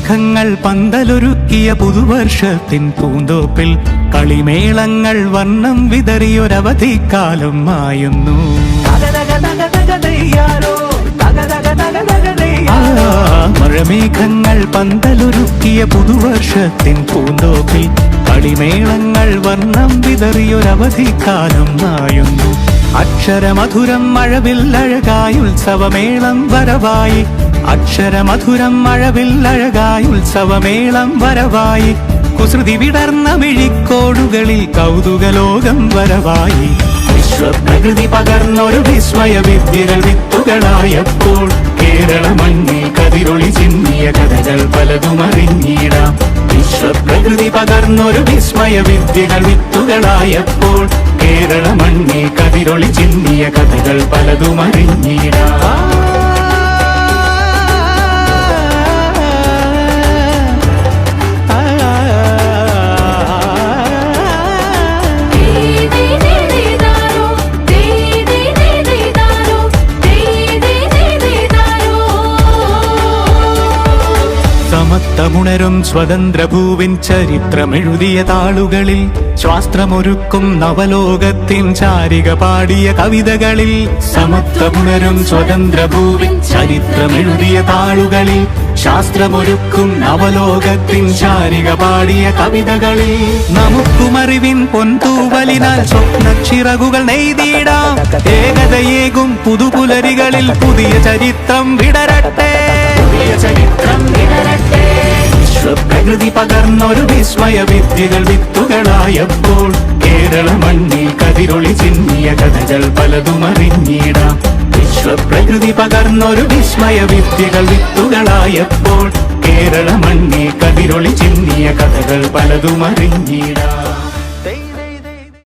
മഴമേഘങ്ങൾ പന്തലൊരുക്കിയ പുതുവർഷത്തിൻ പൂന്തോപ്പിൽ കളിമേളങ്ങൾ വർണ്ണം വിതറിയൊരവധിക്കാലം മായുന്നു. മഴമേഘങ്ങൾ പന്തലൊരുക്കിയ പുതുവർഷത്തിൻ പൂന്തോപ്പിൽ കളിമേളങ്ങൾ വർണ്ണം വിതറിയൊരവധിക്കാലം മായുന്നു. അക്ഷരമധുരം മഴവില്ലഴകായി ഉത്സവമേളം വരവായി. അക്ഷരമധുരം മഴവില്ലഴകായി ഉത്സവമേളം വരവായി. കുസൃതി വിടർന്ന മിഴിക്കോടുകളിൽ കൗതുകലോകം വരവായി. വിശ്വപ്രകൃതി പകർന്നൊരു വിസ്മയ വിദ്യകൾ വിത്തുകളായപ്പോൾ കേരള മണ്ണിൽ കതിരൊളി ചിന്നിയ കഥകൾ പലതും അറിഞ്ഞിടാം. വിശ്വപ്രകൃതി പകർന്നൊരു വിസ്മയ വിദ്യകൾ വിത്തുകളായപ്പോൾ കേരള മണ്ണിൽ കതിരൊളി ചിന്നിയ കഥകൾ പലതും അറിഞ്ഞിടാം. സമത്വമുണരും സ്വതന്ത്രഭൂവിൻ ചരിത്രമെഴുതിയ താളുകളിൽ ശാസ്ത്രമൊരുക്കും നവലോകത്തിൻ ചാരിക പാടിയ കവിതകളിൽ. സമത്വമുണരും സ്വതന്ത്രഭൂവിൻ ചരിത്രമെഴുതിയ താളുകളിൽ ശാസ്ത്രമൊരുക്കും നവലോകത്തിൻ ചാരിക പാടിയ കവിതകളിൽ. നമുക്കുമറിവിൻ പൊൻതൂവലിനാൽ സ്വപ്നച്ചിറകുകൾ നെയ്തിടാം. ഏകതയേകും പുതുപുലരികളിൽ പുതിയ ചരിത്രം വിടരട്ടെ. വിശ്വപ്രകൃതി പകർന്നൊരു വിസ്മയ വിദ്യകൾ വിത്തുകളായപ്പോൾ കേരള മണ്ണിൽ കതിരൊളി ചിന്നിയ കഥകൾ പലതും അറിഞ്ഞിടാം. വിശ്വപ്രകൃതി പകർന്നൊരു വിസ്മയ വിദ്യകൾ വിത്തുകളായപ്പോൾ കേരള മണ്ണിൽ കതിരൊളി ചിന്നിയ കഥകൾ പലതും അറിഞ്ഞിടാം.